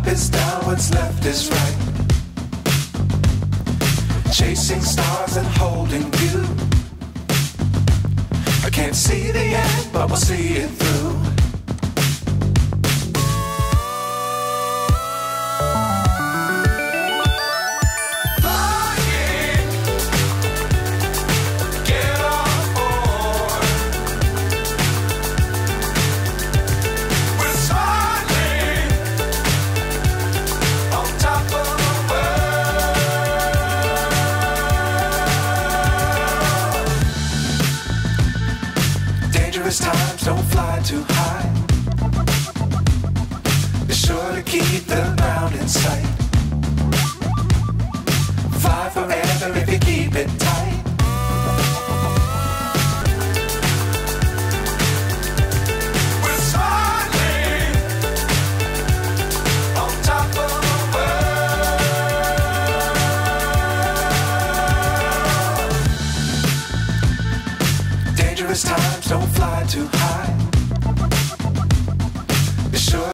is down, what's left is right. Chasing stars and holding you. I can't see the end, but we'll see it through. Times don't fly too high. Be sure to keep the ground in sight.